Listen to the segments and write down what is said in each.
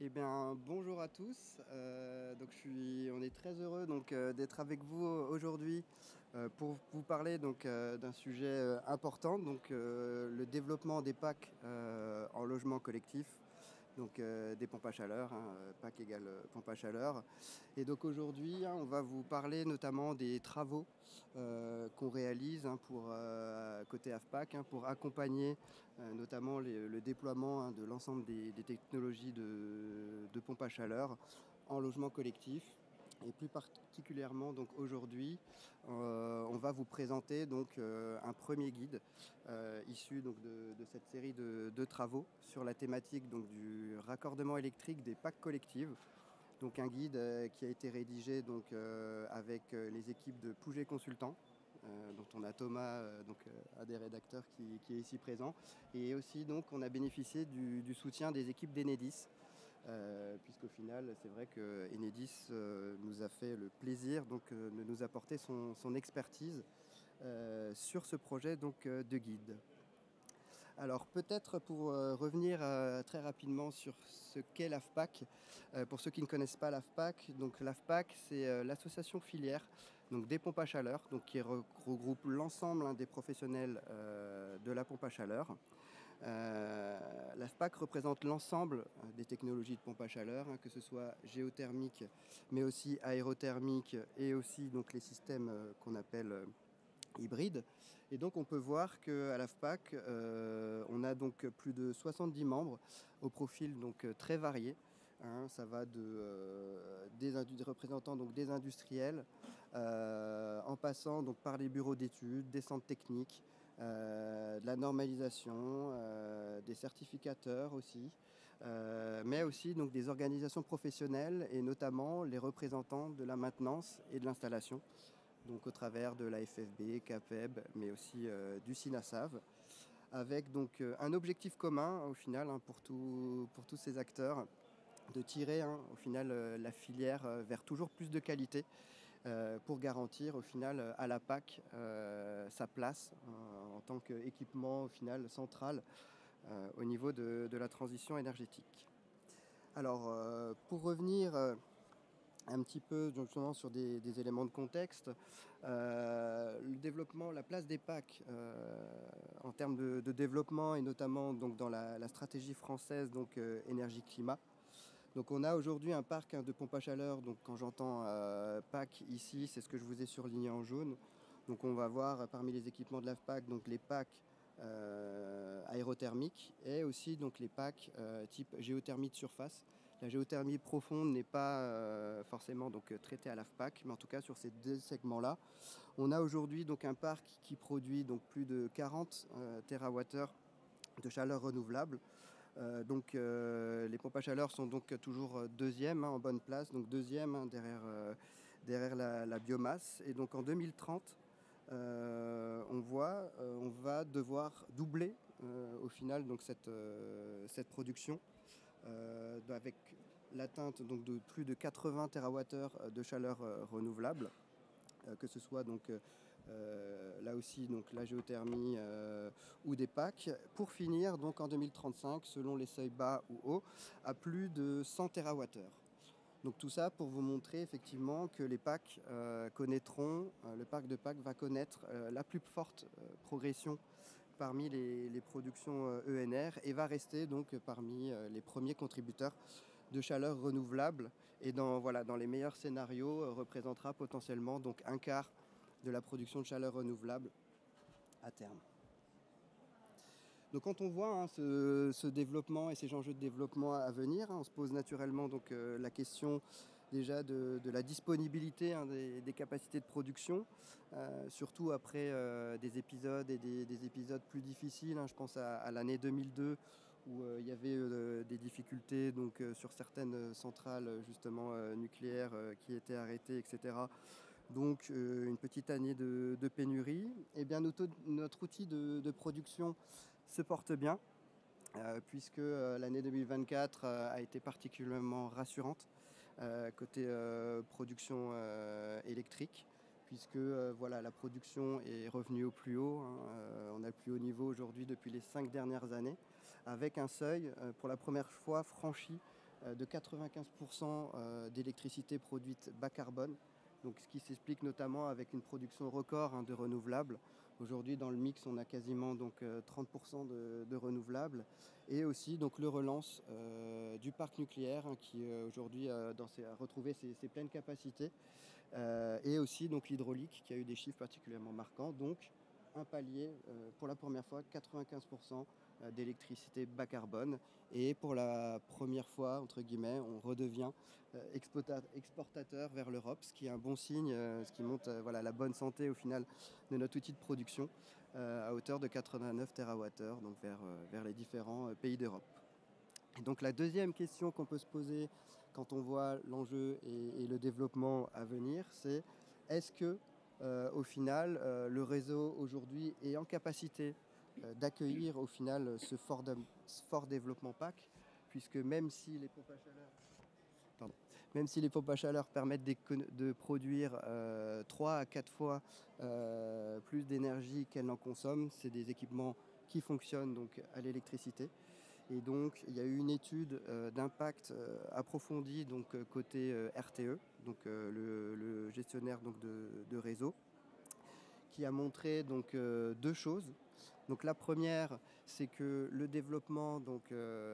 Eh bien, bonjour à tous. On est très heureux d'être avec vous aujourd'hui pour vous parler d'un sujet important, le développement des PAC en logement collectif, des pompes à chaleur, PAC égale pompe à chaleur. Et donc aujourd'hui, on va vous parler notamment des travaux qu'on réalise côté AFPAC pour accompagner notamment le déploiement de l'ensemble des technologies de pompe à chaleur en logement collectif. Et plus particulièrement aujourd'hui, on va vous présenter un premier guide issu de cette série de travaux sur la thématique du raccordement électrique des PAC collectives. Donc un guide qui a été rédigé avec les équipes de Pouget Consultants, dont on a Thomas, un des rédacteurs qui est ici présent. Et aussi on a bénéficié du soutien des équipes d'Enedis, puisqu'au final c'est vrai que Enedis nous a fait le plaisir de nous apporter son expertise sur ce projet de guide. Alors peut-être pour revenir très rapidement sur ce qu'est l'AFPAC, pour ceux qui ne connaissent pas l'AFPAC, donc l'AFPAC c'est l'association filière des pompes à chaleur, qui regroupe l'ensemble des professionnels de la pompe à chaleur. L'AFPAC représente l'ensemble des technologies de pompe à chaleur, que ce soit géothermique, mais aussi aérothermique, et aussi les systèmes qu'on appelle hybride. Et donc on peut voir qu'à l'AFPAC, on a plus de 70 membres au profil très varié. Ça va des représentants des industriels, en passant par les bureaux d'études, des centres techniques, de la normalisation, des certificateurs aussi, mais aussi des organisations professionnelles et notamment les représentants de la maintenance et de l'installation, au travers de la FFB, CAPEB, mais aussi du SINASAV, avec un objectif commun au final pour tous ces acteurs, de tirer au final la filière vers toujours plus de qualité, pour garantir au final à la PAC sa place en tant qu'équipement au final central au niveau de la transition énergétique. Alors pour revenir un petit peu justement sur des éléments de contexte, le développement, la place des PAC en termes de développement, et notamment dans la stratégie française énergie-climat. Donc on a aujourd'hui un parc de pompes à chaleur. Donc quand j'entends PAC ici, c'est ce que je vous ai surligné en jaune. Donc on va voir parmi les équipements de l'AFPAC les PAC aérothermiques, et aussi les PAC type géothermie de surface. La géothermie profonde n'est pas forcément traitée à l'AFPAC, mais en tout cas sur ces deux segments-là, on a aujourd'hui un parc qui produit plus de 40 TWh de chaleur renouvelable. Les pompes à chaleur sont toujours deuxième en bonne place, deuxième derrière la biomasse. Et donc en 2030, on va devoir doubler au final cette production, avec l'atteinte de plus de 80 TWh de chaleur renouvelable, que ce soit là aussi la géothermie ou des PAC, pour finir en 2035, selon les seuils bas ou hauts, à plus de 100 TWh. Donc tout ça pour vous montrer effectivement que les PAC le parc de PAC va connaître la plus forte progression parmi les productions ENR, et va rester parmi les premiers contributeurs de chaleur renouvelable, et dans les meilleurs scénarios représentera potentiellement un quart de la production de chaleur renouvelable à terme. Donc quand on voit ce développement et ces enjeux de développement à venir, on se pose naturellement la question déjà de la disponibilité des capacités de production, surtout après des épisodes et des épisodes plus difficiles. Je pense à l'année 2002, où il y avait des difficultés sur certaines centrales justement nucléaires qui étaient arrêtées, etc. Donc une petite année de pénurie. Et bien notre outil de production se porte bien, puisque l'année 2024 a été particulièrement rassurante côté production électrique, puisque la production est revenue au plus haut. On a le plus haut niveau aujourd'hui depuis les 5 dernières années, avec un seuil pour la première fois franchi de 95% d'électricité produite bas carbone. Donc, ce qui s'explique notamment avec une production record de renouvelables. Aujourd'hui, dans le mix, on a quasiment donc, 30% de renouvelables. Et aussi donc, le relance du parc nucléaire qui aujourd'hui a retrouvé ses pleines capacités. Et aussi donc, l'hydraulique qui a eu des chiffres particulièrement marquants. Donc, un palier, pour la première fois, 95% d'électricité bas carbone. Et pour la première fois, entre guillemets, on redevient exportateur vers l'Europe, ce qui est un bon signe, ce qui montre voilà, la bonne santé au final de notre outil de production à hauteur de 89 TWh, donc vers les différents pays d'Europe. Et donc la deuxième question qu'on peut se poser quand on voit l'enjeu et le développement à venir, c'est est-ce que au final le réseau aujourd'hui est en capacité d'accueillir au final ce fort développement PAC, puisque même si les pompes à chaleur permettent de produire 3 à 4 fois plus d'énergie qu'elles n'en consomment, c'est des équipements qui fonctionnent donc à l'électricité. Et donc, il y a eu une étude d'impact approfondie donc, côté RTE, donc, le gestionnaire donc, de réseau, qui a montré donc, deux choses. Donc, la première, c'est que le développement donc,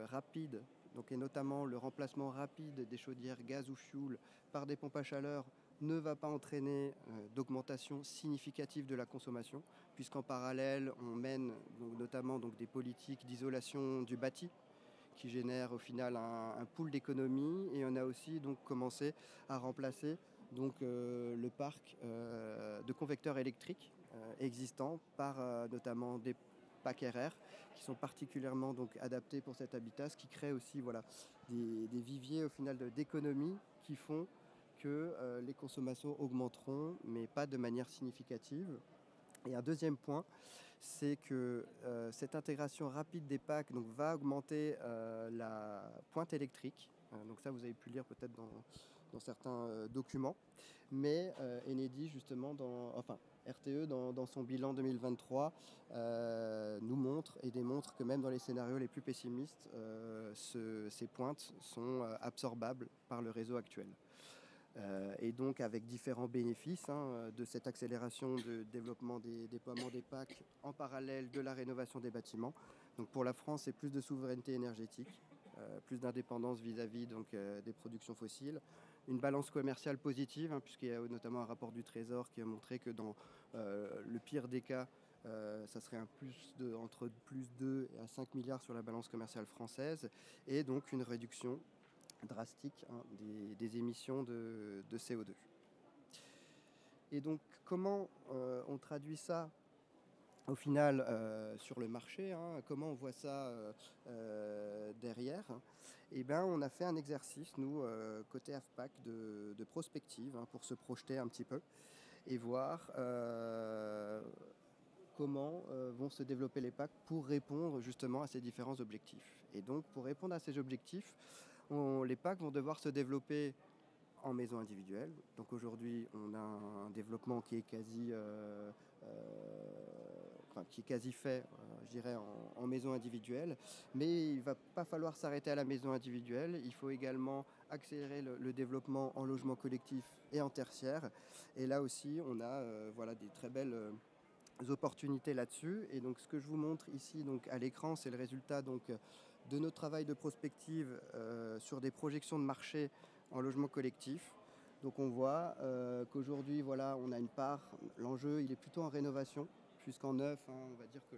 rapide, donc, et notamment le remplacement rapide des chaudières gaz ou fioul par des pompes à chaleur, ne va pas entraîner d'augmentation significative de la consommation, puisqu'en parallèle, on mène donc, notamment donc, des politiques d'isolation du bâti qui génèrent au final un pool d'économie, et on a aussi donc, commencé à remplacer donc, le parc de convecteurs électriques existants par notamment des PAC RR qui sont particulièrement donc, adaptés pour cet habitat, ce qui crée aussi voilà, des viviers au final d'économie qui font que les consommations augmenteront, mais pas de manière significative. Et un deuxième point, c'est que cette intégration rapide des PAC donc, va augmenter la pointe électrique. Donc ça, vous avez pu lire peut-être dans certains documents. Mais Enedis, justement, RTE, dans son bilan 2023, nous montre et démontre que même dans les scénarios les plus pessimistes, ces pointes sont absorbables par le réseau actuel. Et donc avec différents bénéfices de cette accélération de développement des déploiements des PAC en parallèle de la rénovation des bâtiments. Donc pour la France, c'est plus de souveraineté énergétique, plus d'indépendance vis-à-vis donc, des productions fossiles, une balance commerciale positive, puisqu'il y a notamment un rapport du Trésor qui a montré que dans le pire des cas, ça serait entre plus 2 à 5 milliards sur la balance commerciale française, et donc une réduction drastique des émissions de CO2. Et donc, comment on traduit ça au final sur le marché, comment on voit ça derrière? Eh bien, on a fait un exercice, nous, côté AFPAC, de prospective, pour se projeter un petit peu et voir comment vont se développer les PAC pour répondre justement à ces différents objectifs. Et donc, pour répondre à ces objectifs, les PAC vont devoir se développer en maison individuelle. Donc aujourd'hui, on a un développement qui est quasi fait, je dirais, en maison individuelle. Mais il ne va pas falloir s'arrêter à la maison individuelle. Il faut également accélérer le développement en logement collectif et en tertiaire. Et là aussi, on a des très belles opportunités là-dessus. Et donc, ce que je vous montre ici donc, à l'écran, c'est le résultat donc, de notre travail de prospective sur des projections de marché en logement collectif. Donc on voit qu'aujourd'hui, voilà, on a une part, l'enjeu il est plutôt en rénovation, puisqu'en neuf, on va dire que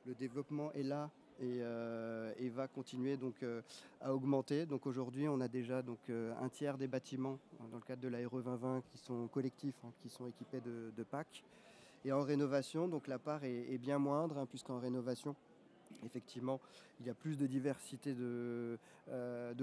le développement est là et va continuer donc, à augmenter. Donc aujourd'hui, on a déjà donc, un tiers des bâtiments, dans le cadre de la RE 2020, qui sont collectifs, qui sont équipés de PAC. Et en rénovation, donc la part est bien moindre, puisqu'en rénovation, effectivement, il y a plus de diversité de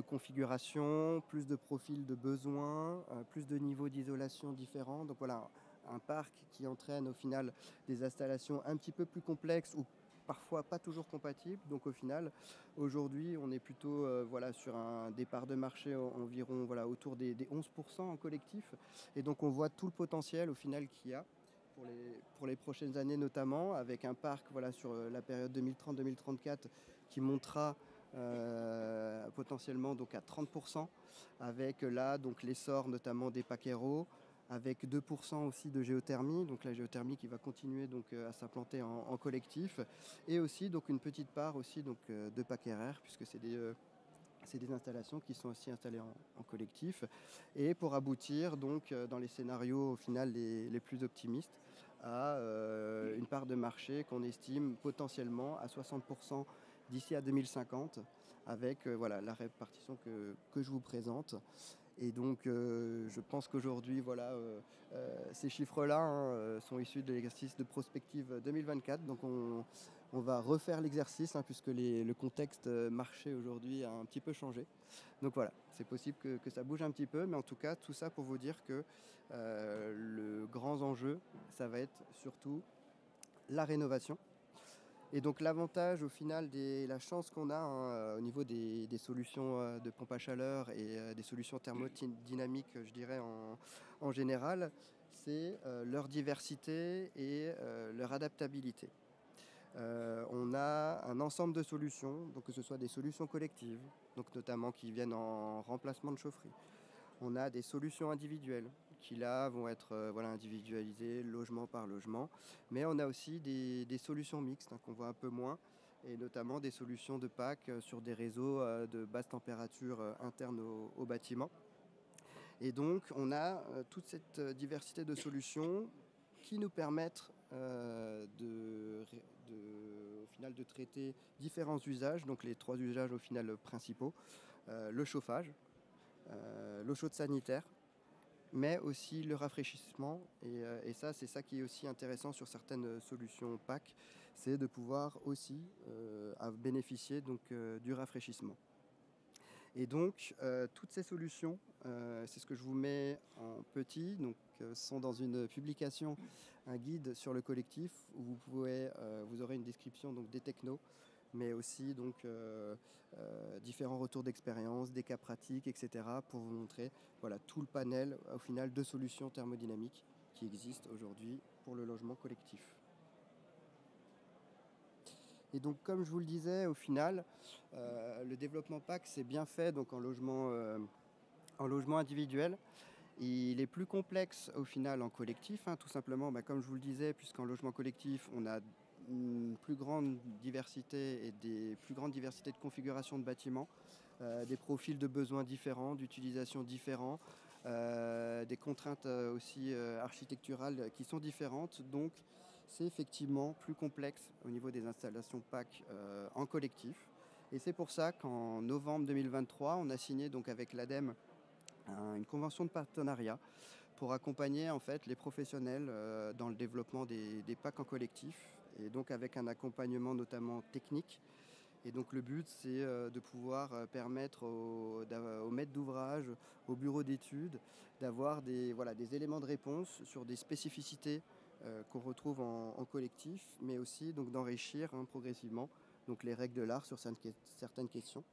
configuration, plus de profils de besoins, plus de niveaux d'isolation différents. Donc voilà, un parc qui entraîne au final des installations un petit peu plus complexes ou parfois pas toujours compatibles. Donc au final, aujourd'hui, on est plutôt sur un départ de marché environ autour des 11% en collectif. Et donc on voit tout le potentiel au final qu'il y a pour les prochaines années, notamment avec un parc sur la période 2030-2034 qui montera potentiellement donc à 30%, avec là donc l'essor notamment des packs aéros, avec 2% aussi de géothermie, donc la géothermie qui va continuer donc à s'implanter en collectif, et aussi donc une petite part aussi donc de packs RR, puisque c'est des installations qui sont aussi installées en collectif, et pour aboutir donc dans les scénarios au final les plus optimistes à une part de marché qu'on estime potentiellement à 60% d'ici à 2050, avec voilà, la répartition que je vous présente. Et donc, je pense qu'aujourd'hui, voilà, ces chiffres-là sont issus de l'exercice de prospective 2024. Donc, on va refaire l'exercice puisque le contexte marché aujourd'hui a un petit peu changé. Donc voilà, c'est possible que ça bouge un petit peu, mais en tout cas, tout ça pour vous dire que le grand enjeu, ça va être surtout la rénovation. Et donc l'avantage au final, la chance qu'on a au niveau des solutions de pompe à chaleur et des solutions thermodynamiques, je dirais en général, c'est leur diversité et leur adaptabilité. On a un ensemble de solutions, donc que ce soit des solutions collectives, donc notamment qui viennent en remplacement de chaufferie. On a des solutions individuelles qui là vont être voilà, individualisées logement par logement, mais on a aussi des solutions mixtes qu'on voit un peu moins, et notamment des solutions de pack sur des réseaux de basse température internes au bâtiment. Et donc on a toute cette diversité de solutions qui nous permettent au final de traiter différents usages, donc les 3 usages au final principaux, le chauffage, l'eau chaude sanitaire, mais aussi le rafraîchissement. Et ça, c'est ça qui est aussi intéressant sur certaines solutions PAC, c'est de pouvoir aussi bénéficier donc, du rafraîchissement. Et donc, toutes ces solutions, c'est ce que je vous mets en petit, donc sont dans une publication, un guide sur le collectif, où vous aurez une description donc, des technos, mais aussi donc, différents retours d'expérience, des cas pratiques, etc. pour vous montrer voilà, tout le panel au final de solutions thermodynamiques qui existent aujourd'hui pour le logement collectif. Et donc, comme je vous le disais, au final, le développement PAC, c'est bien fait donc, en logement individuel. Il est plus complexe au final en collectif, tout simplement, comme je vous le disais, puisqu'en logement collectif, on a une plus grande diversité et des plus grandes diversités de configuration de bâtiments, des profils de besoins différents, d'utilisation différents, des contraintes aussi architecturales qui sont différentes. Donc, c'est effectivement plus complexe au niveau des installations PAC en collectif. Et c'est pour ça qu'en novembre 2023, on a signé donc avec l'ADEME une convention de partenariat pour accompagner en fait les professionnels dans le développement des PAC en collectif, et donc avec un accompagnement notamment technique. Et donc le but, c'est de pouvoir permettre aux maîtres d'ouvrage, aux bureaux d'études, d'avoir des éléments de réponse sur des spécificités qu'on retrouve en collectif, mais aussi donc d'enrichir progressivement donc, les règles de l'art sur certaines questions.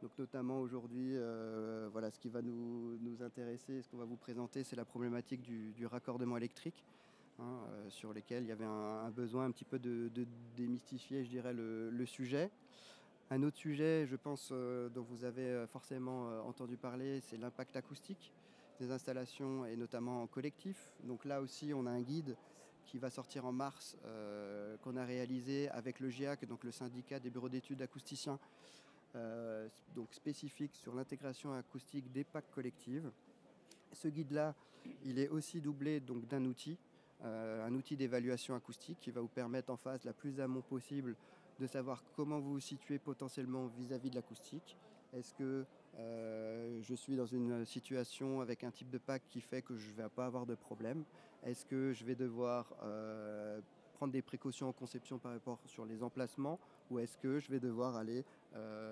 Donc notamment aujourd'hui, ce qui va nous intéresser, ce qu'on va vous présenter, c'est la problématique du raccordement électrique, sur lesquels il y avait un besoin un petit peu de démystifier, je dirais, le sujet. Un autre sujet, je pense, dont vous avez forcément entendu parler, c'est l'impact acoustique des installations, et notamment en collectif. Donc là aussi, on a un guide qui va sortir en mars, qu'on a réalisé avec le GIAC, donc le syndicat des bureaux d'études acousticiens, donc spécifique sur l'intégration acoustique des PAC collectives. Ce guide-là, il est aussi doublé donc, d'un outil, un outil d'évaluation acoustique qui va vous permettre en phase la plus amont possible de savoir comment vous vous situez potentiellement vis-à-vis de l'acoustique. Est-ce que je suis dans une situation avec un type de PAC qui fait que je ne vais pas avoir de problème? Est-ce que je vais devoir prendre des précautions en conception par rapport sur les emplacements, ou est-ce que je vais devoir aller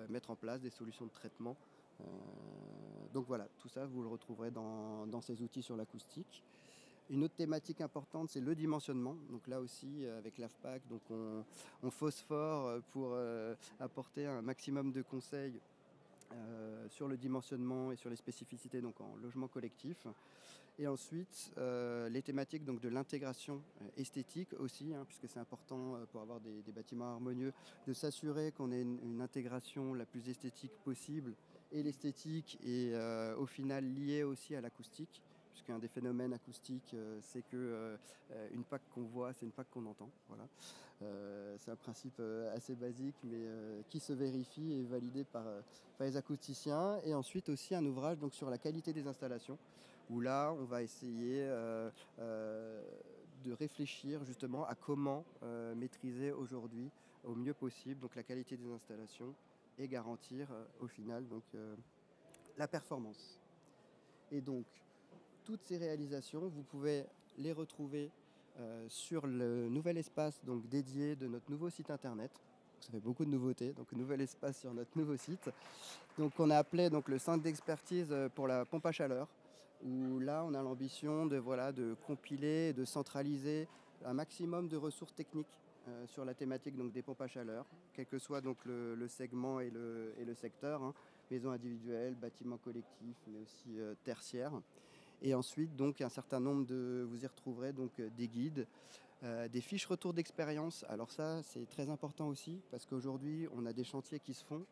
mettre en place des solutions de traitement? Donc voilà, tout ça vous le retrouverez dans ces outils sur l'acoustique. Une autre thématique importante, c'est le dimensionnement. Donc là aussi, avec l'AFPAC, donc on phosphore pour apporter un maximum de conseils sur le dimensionnement et sur les spécificités donc en logement collectif. Et ensuite, les thématiques donc, de l'intégration esthétique aussi, hein, puisque c'est important pour avoir des bâtiments harmonieux, de s'assurer qu'on ait une intégration la plus esthétique possible. Et l'esthétique est au final liée aussi à l'acoustique, puisqu'un des phénomènes acoustiques, c'est que une PAC qu'on voit, c'est une PAC qu'on entend. Voilà. C'est un principe assez basique, mais qui se vérifie et validé par les acousticiens. Et ensuite aussi un ouvrage donc, sur la qualité des installations, où là, on va essayer de réfléchir justement à comment maîtriser aujourd'hui au mieux possible donc, la qualité des installations et garantir au final donc, la performance. Et donc, toutes ces réalisations, vous pouvez les retrouver sur le nouvel espace donc, dédié de notre nouveau site internet. Ça fait beaucoup de nouveautés, donc nouvel espace sur notre nouveau site. Donc on a appelé donc, le centre d'expertise pour la pompe à chaleur, où là on a l'ambition de, voilà, de compiler, de centraliser un maximum de ressources techniques sur la thématique donc, des pompes à chaleur, quel que soit donc, le segment et le secteur, hein, maison individuelle, bâtiment collectif, mais aussi tertiaire. Et ensuite, donc, un certain nombre vous y retrouverez donc, des guides, des fiches retour d'expérience. Alors ça, c'est très important aussi, parce qu'aujourd'hui, on a des chantiers qui se font,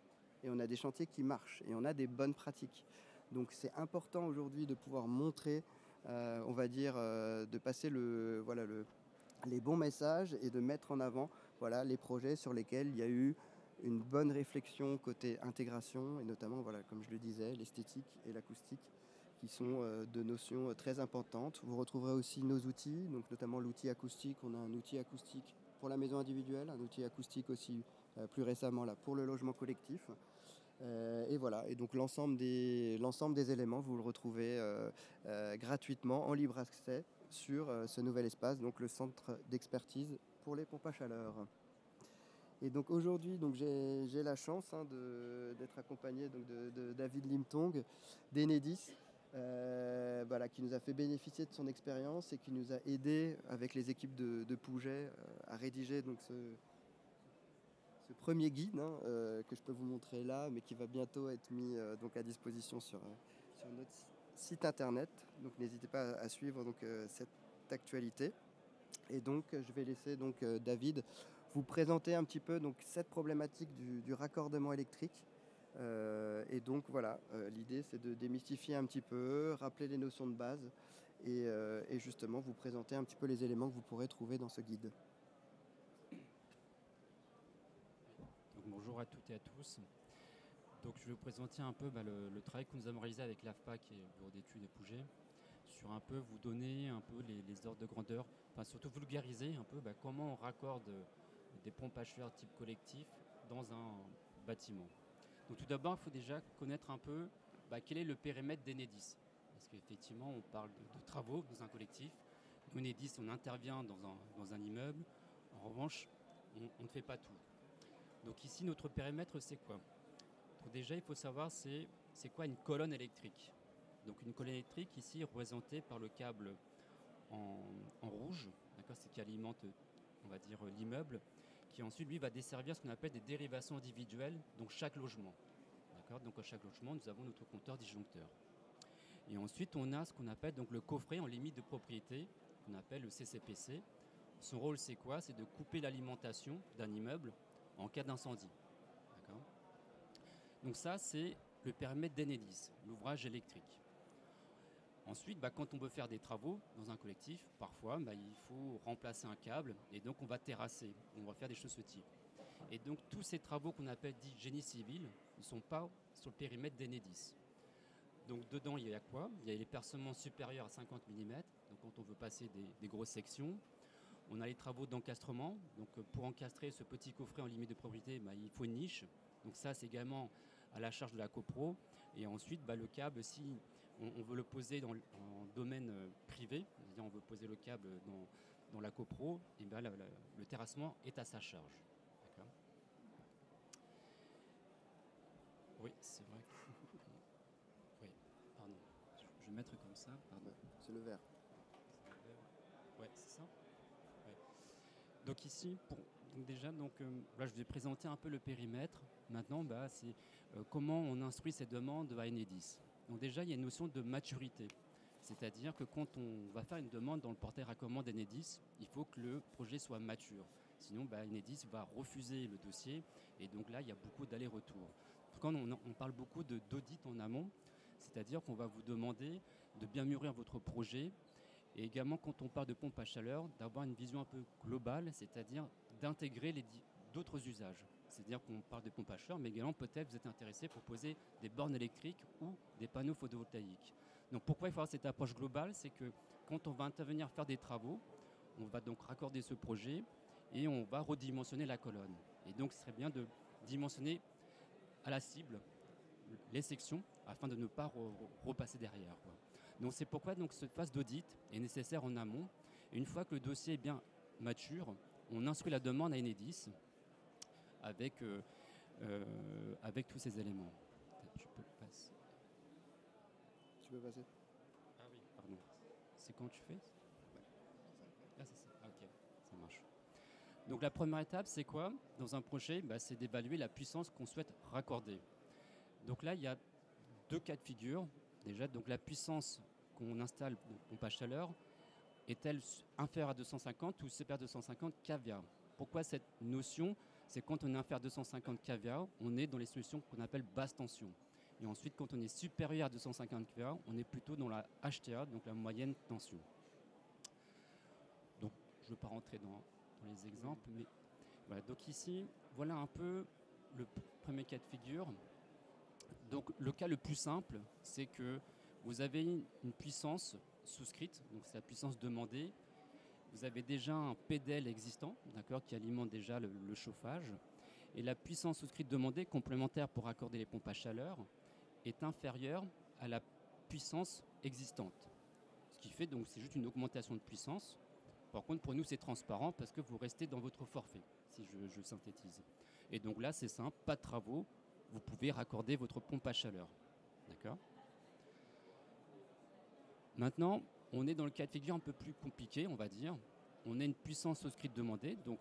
et on a des chantiers qui marchent, et on a des bonnes pratiques. Donc c'est important aujourd'hui de pouvoir montrer, on va dire, de passer les bons messages et de mettre en avant voilà, les projets sur lesquels il y a eu une bonne réflexion côté intégration, et notamment, voilà, comme je le disais, l'esthétique et l'acoustique, qui sont deux notions très importantes. Vous retrouverez aussi nos outils, donc notamment l'outil acoustique. On a un outil acoustique pour la maison individuelle, un outil acoustique aussi plus récemment là, pour le logement collectif. Et voilà, et donc l'ensemble des éléments, vous le retrouvez gratuitement en libre accès sur ce nouvel espace, donc le centre d'expertise pour les pompes à chaleur. Et donc aujourd'hui, donc j'ai la chance hein, d'être accompagné donc, de David Limtong d'Enedis, voilà, qui nous a fait bénéficier de son expérience et qui nous a aidé avec les équipes de Pouget à rédiger donc, ce premier guide hein, que je peux vous montrer là, mais qui va bientôt être mis donc à disposition sur notre site internet. Donc n'hésitez pas à suivre donc, cette actualité. Et donc je vais laisser donc, David vous présenter un petit peu donc, cette problématique du raccordement électrique. Et donc voilà, l'idée c'est de démystifier un petit peu, rappeler les notions de base et justement vous présenter un petit peu les éléments que vous pourrez trouver dans ce guide. Donc, bonjour à toutes et à tous. Donc, je vais vous présenter un peu le travail que nous avons réalisé avec l'AFPAC et le bureau d'études de Pouget, sur un peu vous donner un peu les ordres de grandeur, enfin surtout vulgariser un peu comment on raccorde des pompes à chaleur type collectif dans un bâtiment. Donc tout d'abord, il faut déjà connaître un peu quel est le périmètre d'Enedis. Parce qu'effectivement, on parle de travaux dans un collectif. Nous, Enedis, on intervient dans un immeuble. En revanche, on ne fait pas tout. Donc ici, notre périmètre, c'est quoi? Donc déjà, il faut savoir c'est quoi une colonne électrique. Donc une colonne électrique ici représentée par le câble en rouge, c'est qui alimente, on va dire, l'immeuble, qui ensuite lui va desservir ce qu'on appelle des dérivations individuelles, donc chaque logement. Donc à chaque logement, nous avons notre compteur disjoncteur. Et ensuite, on a ce qu'on appelle donc le coffret en limite de propriété, qu'on appelle le CCPC. Son rôle, c'est quoi? C'est de couper l'alimentation d'un immeuble en cas d'incendie. Donc ça, c'est le périmètre d'Enedis, l'ouvrage électrique. Ensuite, quand on veut faire des travaux dans un collectif, parfois, il faut remplacer un câble et donc on va terrasser, on va faire des choses de ce type. Et donc tous ces travaux qu'on appelle dits génie civil ne sont pas sur le périmètre d'Enedis. Donc dedans, il y a quoi? Il y a les percements supérieurs à 50 mm, donc quand on veut passer des grosses sections. On a les travaux d'encastrement, donc pour encastrer ce petit coffret en limite de propriété, il faut une niche. Donc ça, c'est également à la charge de la copro. Et ensuite, le câble, si on veut le poser en domaine privé, c'est-à-dire on veut poser le câble dans la copro, et le terrassement est à sa charge. Oui, c'est vrai. Oui, pardon. Je vais mettre comme ça. Pardon. C'est le vert. Ouais, c'est ça. Ouais. Donc ici, Donc déjà, là, je vais présenter un peu le périmètre. Maintenant, c'est comment on instruit ces demandes à Enedis. Donc déjà, il y a une notion de maturité. C'est-à-dire que quand on va faire une demande dans le portail recommande Enedis, il faut que le projet soit mature. Sinon, Enedis va refuser le dossier. Et donc là, il y a beaucoup d'allers-retours. Quand on parle beaucoup d'audit en amont, c'est-à-dire qu'on va vous demander de bien mûrir votre projet. Et également, quand on parle de pompe à chaleur, d'avoir une vision un peu globale, c'est-à-dire d'intégrer d'autres usages. C'est-à-dire qu'on parle de pompe à chaleur, mais également peut-être vous êtes intéressé pour poser des bornes électriques ou des panneaux photovoltaïques. Donc pourquoi il faut avoir cette approche globale? C'est que quand on va intervenir faire des travaux, on va donc raccorder ce projet et on va redimensionner la colonne. Et donc ce serait bien de dimensionner à la cible les sections afin de ne pas repasser derrière, quoi. Donc c'est pourquoi cette phase d'audit est nécessaire en amont. Et une fois que le dossier est bien mature, on instruit la demande à Enedis avec tous ces éléments. Tu peux passer. Tu peux passer. Ah oui, pardon. C'est quand tu fais? Ah, c'est ça. Ah, ok, ça marche. Donc la première étape, c'est quoi dans un projet? C'est d'évaluer la puissance qu'on souhaite raccorder. Donc là, il y a deux cas de figure. Déjà, donc la puissance qu'on installe, pompe à chaleur, est-elle inférieure à 250 ou supérieure à 250 kVA? Pourquoi cette notion? C'est quand on est inférieur à 250 kVA, on est dans les solutions qu'on appelle basse tension. Et ensuite, quand on est supérieur à 250 kVA, on est plutôt dans la HTA, donc la moyenne tension. Donc, je ne veux pas rentrer dans les exemples, mais voilà. Donc ici, voilà un peu le premier cas de figure. Donc le cas le plus simple, c'est que vous avez une puissance souscrite, donc c'est la puissance demandée. Vous avez déjà un PDL existant, d'accord, qui alimente déjà le chauffage. Et la puissance souscrite demandée, complémentaire pour accorder les pompes à chaleur, est inférieure à la puissance existante. Ce qui fait donc c'est juste une augmentation de puissance. Par contre, pour nous, c'est transparent parce que vous restez dans votre forfait, si je synthétise. Et donc là, c'est simple, pas de travaux, vous pouvez raccorder votre pompe à chaleur. D'accord ? Maintenant, on est dans le cas de figure un peu plus compliqué, on va dire. On a une puissance souscrite demandée, donc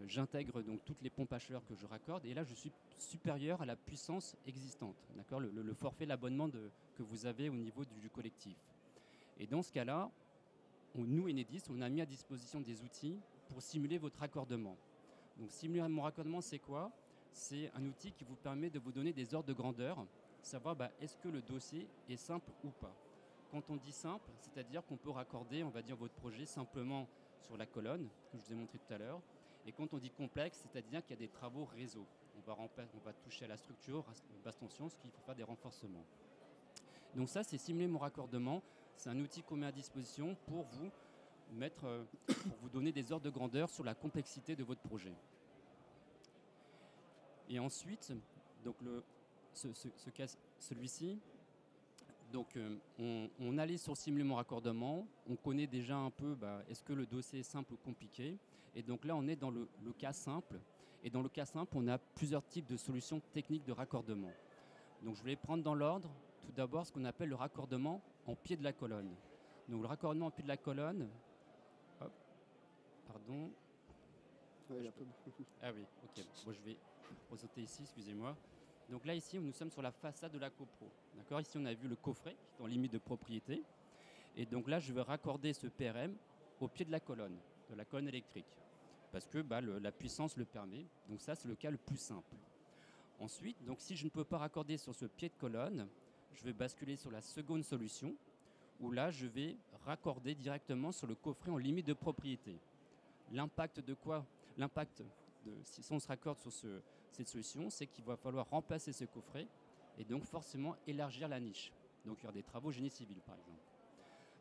j'intègre donc toutes les pompes à chaleur que je raccorde, et là, je suis supérieur à la puissance existante, d'accord, le forfait, l'abonnement que vous avez au niveau du collectif. Et dans ce cas-là, nous, Enedis, on a mis à disposition des outils pour simuler votre raccordement. Donc, simuler mon raccordement, c'est quoi? C'est un outil qui vous permet de vous donner des ordres de grandeur, savoir est-ce que le dossier est simple ou pas. Quand on dit simple, c'est-à-dire qu'on peut raccorder, on va dire, votre projet simplement sur la colonne, que je vous ai montré tout à l'heure. Et quand on dit complexe, c'est-à-dire qu'il y a des travaux réseau. On va toucher à la structure, basse tension, ce qui faut faire des renforcements. Donc ça, c'est simuler mon raccordement. C'est un outil qu'on met à disposition pour vous pour vous donner des ordres de grandeur sur la complexité de votre projet. Et ensuite, donc celui-ci, donc on allait sur simuler mon raccordement. On connaît déjà un peu est-ce que le dossier est simple ou compliqué. Et donc là, on est dans le cas simple. Et dans le cas simple, on a plusieurs types de solutions techniques de raccordement. Donc je vais les prendre dans l'ordre. Tout d'abord, ce qu'on appelle le raccordement en pied de la colonne. Donc le raccordement en pied de la colonne, hop, pardon. Ouais, ah oui, ok. Bon, je vais sauter ici, excusez-moi. Donc là, ici, nous sommes sur la façade de la copro. D'accord ? Ici, on a vu le coffret qui est en limite de propriété. Et donc là, je vais raccorder ce PRM au pied de la colonne électrique. Parce que la puissance le permet. Donc ça, c'est le cas le plus simple. Ensuite, donc si je ne peux pas raccorder sur ce pied de colonne, je vais basculer sur la seconde solution, où là, je vais raccorder directement sur le coffret en limite de propriété. L'impact de quoi ? L'impact, si on se raccorde sur cette solution, c'est qu'il va falloir remplacer ce coffret et donc forcément élargir la niche. Donc il y aura des travaux génie civil, par exemple.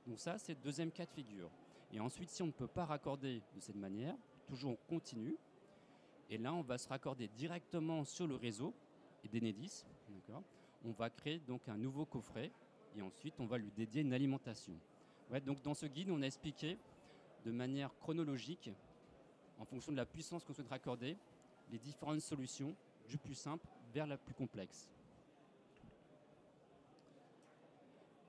Donc ça, c'est le deuxième cas de figure. Et ensuite, si on ne peut pas raccorder de cette manière, toujours on continue. Et là, on va se raccorder directement sur le réseau d'Enedis. On va créer donc un nouveau coffret et ensuite, on va lui dédier une alimentation. Ouais, donc dans ce guide, on a expliqué de manière chronologique, en fonction de la puissance qu'on souhaite raccorder, les différentes solutions du plus simple vers la plus complexe.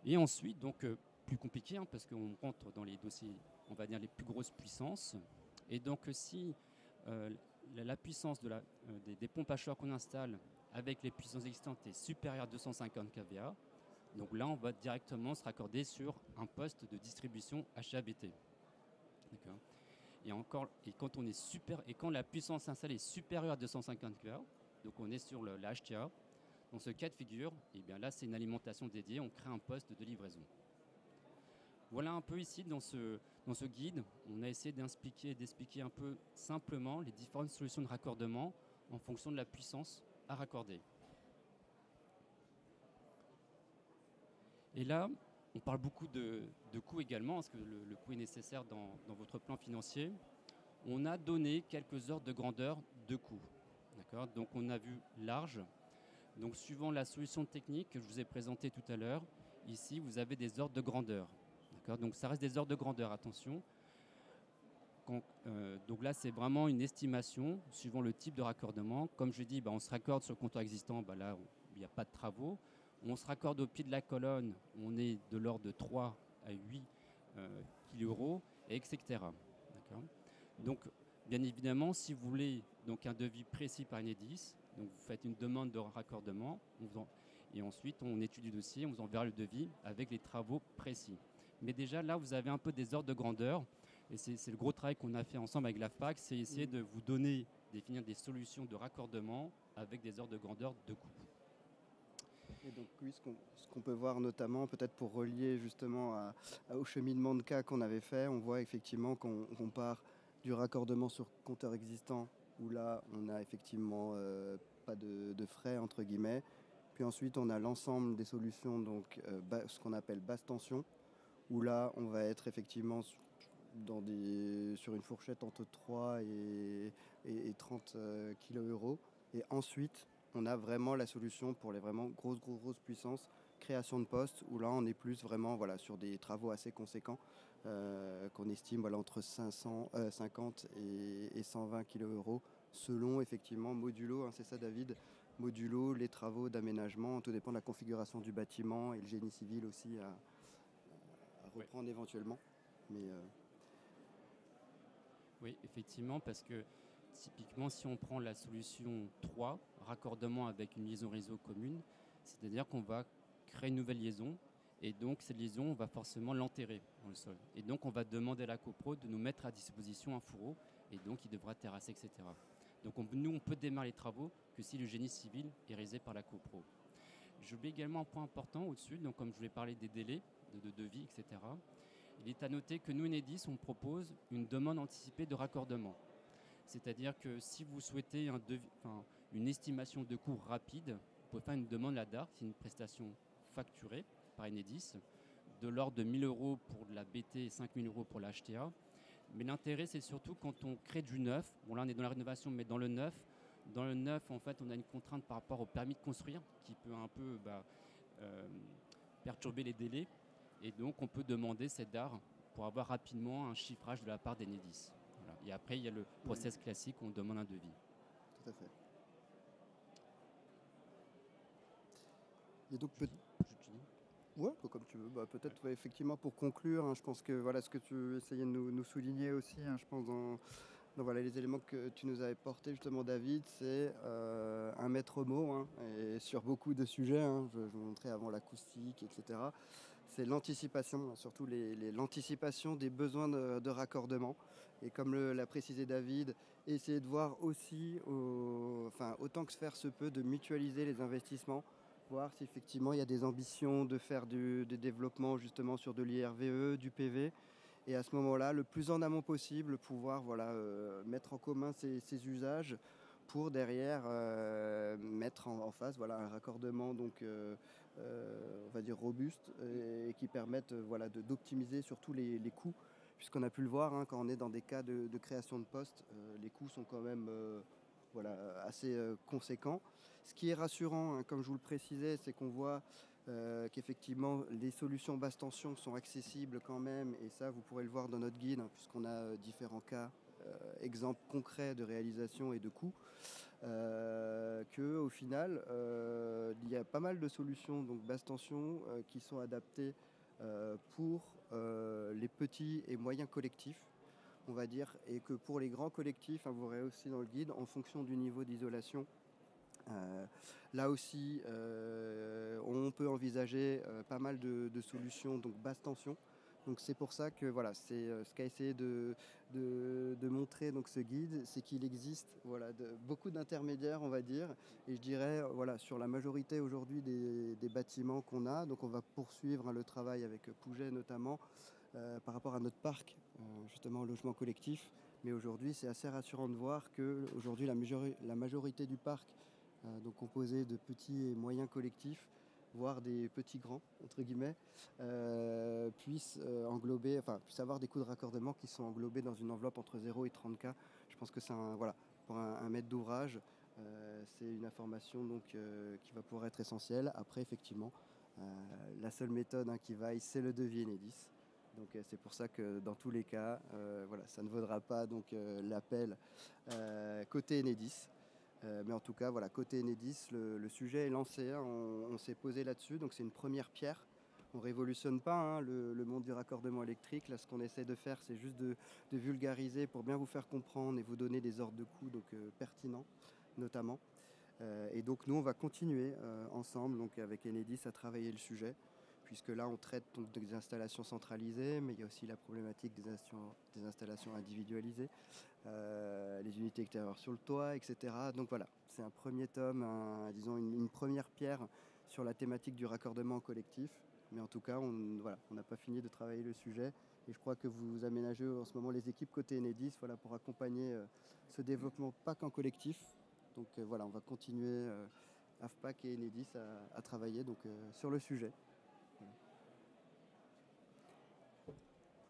Et ensuite, donc plus compliqué, parce qu'on rentre dans les dossiers, on va dire les plus grosses puissances. Et donc si la puissance des pompes à chaleur qu'on installe avec les puissances existantes est supérieure à 250 kVA, donc là on va directement se raccorder sur un poste de distribution HABT. D'accord. Et quand la puissance installée est supérieure à 250 kVA, donc on est sur la HTA, dans ce cas de figure, et bien là c'est une alimentation dédiée, on crée un poste de livraison. Voilà un peu ici dans ce guide, on a essayé d'expliquer un peu simplement les différentes solutions de raccordement en fonction de la puissance à raccorder. Et là, on parle beaucoup de coûts également, parce que le coût est nécessaire dans votre plan financier. On a donné quelques ordres de grandeur de coûts. D'accord ? Donc on a vu large. Donc suivant la solution technique que je vous ai présentée tout à l'heure, ici vous avez des ordres de grandeur. D'accord ? Donc ça reste des ordres de grandeur, attention. Donc là c'est vraiment une estimation suivant le type de raccordement. Comme je dis, on se raccorde sur le compteur existant, là il n'y a pas de travaux. On se raccorde au pied de la colonne, on est de l'ordre de 3 à 8 kilo-euros, etc. D'accord ? Donc, bien évidemment, si vous voulez donc, un devis précis par Enedis, donc vous faites une demande de raccordement, et ensuite on étudie le dossier, on vous enverra le devis avec les travaux précis. Mais déjà, là, vous avez un peu des ordres de grandeur, et c'est le gros travail qu'on a fait ensemble avec l'AFPAC, c'est essayer de vous définir des solutions de raccordement avec des ordres de grandeur de coût. Et donc oui, ce qu'on peut voir notamment, peut-être pour relier justement au cheminement de cas qu'on avait fait, on voit effectivement qu'on part du raccordement sur compteur existant, où là on n'a effectivement pas de frais entre guillemets. Puis ensuite on a l'ensemble des solutions, donc ce qu'on appelle basse tension, où là on va être effectivement sur une fourchette entre 3 et 30 kilo-euros. Et ensuite on a vraiment la solution pour les vraiment grosses puissances, création de postes, où là on est plus vraiment sur des travaux assez conséquents qu'on estime entre 50 et 120 kilo-euros selon effectivement modulo, c'est ça David, modulo, les travaux d'aménagement, tout dépend de la configuration du bâtiment et le génie civil aussi à reprendre éventuellement. Mais oui, effectivement, parce que typiquement, si on prend la solution 3, raccordement avec une liaison réseau commune, c'est-à-dire qu'on va créer une nouvelle liaison, et donc cette liaison, on va forcément l'enterrer dans le sol. Et donc, on va demander à la copro de nous mettre à disposition un fourreau, et donc il devra terrasser, etc. Donc, nous, on peut démarrer les travaux que si le génie civil est réalisé par la copro. J'oublie également un point important au-dessus, donc comme je voulais parler des délais de devis, etc. Il est à noter que nous, Enedis, on propose une demande anticipée de raccordement. C'est-à-dire que si vous souhaitez une estimation de coût rapide, vous pouvez faire une demande LADAR, c'est une prestation facturée par Enedis, de l'ordre de 1 000 € pour la BT et 5 000 € pour la HTA. Mais l'intérêt, c'est surtout quand on crée du neuf. Bon, là, on est dans la rénovation, mais dans le neuf, en fait, on a une contrainte par rapport au permis de construire qui peut un peu perturber les délais. Et donc, on peut demander cette DAR pour avoir rapidement un chiffrage de la part d'Enedis. Voilà. Et après, il y a le process classique où on demande un devis. Tout à fait. Et donc, ouais, comme tu veux. Peut-être effectivement pour conclure, je pense que ce que tu essayais de nous souligner aussi, je pense dans les éléments que tu nous avais portés justement David, c'est un maître mot et sur beaucoup de sujets, je vous montrais avant l'acoustique, etc. C'est l'anticipation, surtout l'anticipation des besoins de raccordement. Et comme l'a précisé David, essayer de voir aussi, autant que faire se peut, de mutualiser les investissements, voir si effectivement il y a des ambitions de faire des développements justement sur de l'IRVE, du PV. Et à ce moment-là, le plus en amont possible, pouvoir mettre en commun ces usages pour derrière mettre en face un raccordement on va dire robuste et qui permettent d'optimiser surtout les coûts, puisqu'on a pu le voir quand on est dans des cas de création de postes, les coûts sont quand même assez conséquents. Ce qui est rassurant, comme je vous le précisais, c'est qu'on voit qu'effectivement les solutions basse tension sont accessibles quand même, et ça vous pourrez le voir dans notre guide, puisqu'on a différents cas, exemples concrets de réalisation et de coûts, qu'au final il y a pas mal de solutions donc basse tension qui sont adaptées pour les petits et moyens collectifs. on va dire, et que pour les grands collectifs, hein, vous verrez aussi dans le guide, en fonction du niveau d'isolation, là aussi, on peut envisager pas mal de solutions, donc basse tension. Donc c'est pour ça que voilà, c'est ce qu'a essayé de montrer donc ce guide, c'est qu'il existe voilà, beaucoup d'intermédiaires, on va dire, et je dirais voilà, sur la majorité aujourd'hui des bâtiments qu'on a. Donc on va poursuivre hein, le travail avec Pouget notamment par rapport à notre parc, justement logement collectif. Mais aujourd'hui, c'est assez rassurant de voir que aujourd'hui la majorité du parc donc composé de petits et moyens collectifs, voire des petits grands, entre guillemets, puissent puissent avoir des coûts de raccordement qui sont englobés dans une enveloppe entre 0 et 30K. Je pense que c'est voilà, pour un maître d'ouvrage, c'est une information donc, qui va pouvoir être essentielle. Après, effectivement, la seule méthode hein, qui vaille, c'est le devis Enedis. Donc c'est pour ça que dans tous les cas, voilà, ça ne vaudra pas donc l'appel côté Enedis. Mais en tout cas, voilà, côté Enedis, le sujet est lancé, hein, on s'est posé là-dessus, donc c'est une première pierre. On ne révolutionne pas hein, le monde du raccordement électrique. Là, ce qu'on essaie de faire, c'est juste de vulgariser pour bien vous faire comprendre et vous donner des ordres de coût donc, pertinents, notamment. Et donc, nous, on va continuer ensemble, donc, avec Enedis, à travailler le sujet, puisque là, on traite donc, des installations centralisées, mais il y a aussi la problématique des installations individualisées. Les unités extérieures sur le toit, etc. Donc voilà, c'est un premier tome, disons une première pierre sur la thématique du raccordement collectif. Mais en tout cas, on n'a pas fini de travailler le sujet. Et je crois que vous aménagez en ce moment les équipes côté Enedis voilà, pour accompagner ce développement pas qu'en collectif. Donc voilà, on va continuer, AFPAC et Enedis, à travailler donc, sur le sujet. Voilà.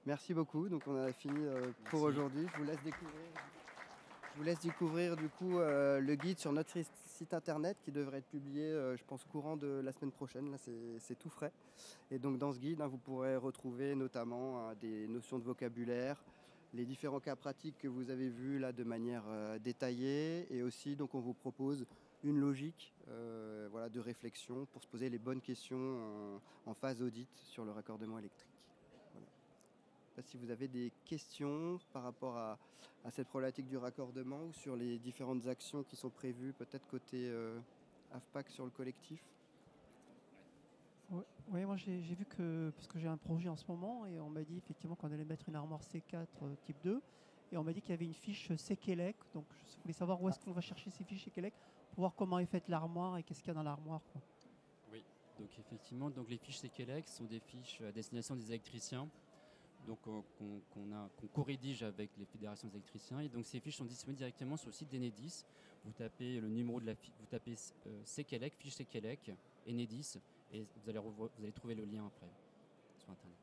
Merci beaucoup. Donc on a fini pour aujourd'hui. Je vous laisse découvrir du coup le guide sur notre site internet qui devrait être publié, je pense, courant de la semaine prochaine. Là, c'est tout frais. Et donc dans ce guide, hein, vous pourrez retrouver notamment des notions de vocabulaire, les différents cas pratiques que vous avez vus là de manière détaillée, et aussi donc on vous propose une logique voilà, de réflexion pour se poser les bonnes questions en phase audit sur le raccordement électrique. Si vous avez des questions par rapport à cette problématique du raccordement ou sur les différentes actions qui sont prévues, peut-être côté AFPAC sur le collectif. Oui, moi j'ai vu que, parce que j'ai un projet en ce moment, et on m'a dit effectivement qu'on allait mettre une armoire C4 type 2, et on m'a dit qu'il y avait une fiche Sekelec, donc je voulais savoir où est-ce qu'on va chercher ces fiches Sekelec pour voir comment est faite l'armoire et qu'est-ce qu'il y a dans l'armoire. Oui, donc effectivement, donc les fiches Sekelec sont des fiches à destination des électriciens, donc qu'on co-rédige avec les fédérations des électriciens, et donc ces fiches sont disponibles directement sur le site d'Enedis. Vous tapez le numéro de la fiche, vous tapez Sekelec, fiche Sekelec, Enedis, et vous allez trouver le lien après sur internet.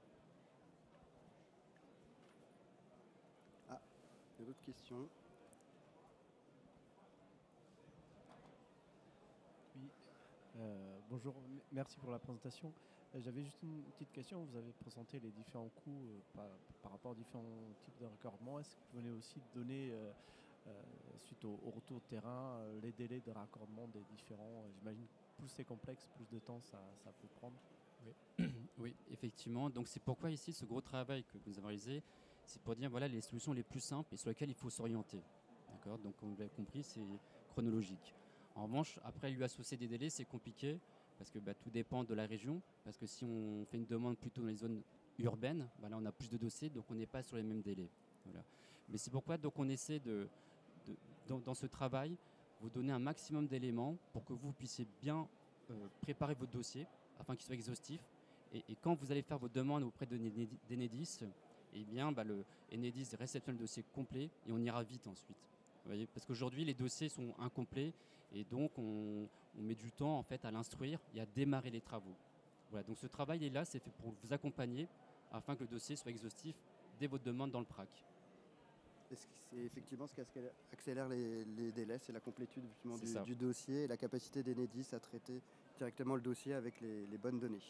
Ah, il y a d'autres questions. Oui, bonjour, merci pour la présentation. J'avais juste une petite question. Vous avez présenté les différents coûts par rapport aux différents types de raccordement. Est-ce que vous venez aussi donner, suite au retour de terrain, les délais de raccordement des différents, j'imagine plus c'est complexe, plus de temps ça peut prendre? Oui. Oui, effectivement. Donc c'est pourquoi ici ce gros travail que nous avons réalisé, c'est pour dire voilà les solutions les plus simples et sur lesquelles il faut s'orienter. D'accord. Donc on l'a compris, c'est chronologique. En revanche, après lui associer des délais, c'est compliqué parce que tout dépend de la région. Parce que si on fait une demande plutôt dans les zones urbaines, là on a plus de dossiers, donc on n'est pas sur les mêmes délais. Voilà. Mais c'est pourquoi donc on essaie dans ce travail vous donner un maximum d'éléments pour que vous puissiez bien préparer votre dossier afin qu'il soit exhaustif. Et quand vous allez faire vos demandes auprès d'Enedis, eh bien, le Enedis réceptionne le dossier complet et on ira vite ensuite. Vous voyez, parce qu'aujourd'hui, les dossiers sont incomplets et donc on met du temps en fait, à l'instruire et à démarrer les travaux. Voilà, donc ce travail est là, c'est fait pour vous accompagner afin que le dossier soit exhaustif dès votre demande dans le PRAC. C'est effectivement ce qui accélère les délais, c'est la complétude du ça. dossier et la capacité d'Enedis à traiter directement le dossier avec les bonnes données.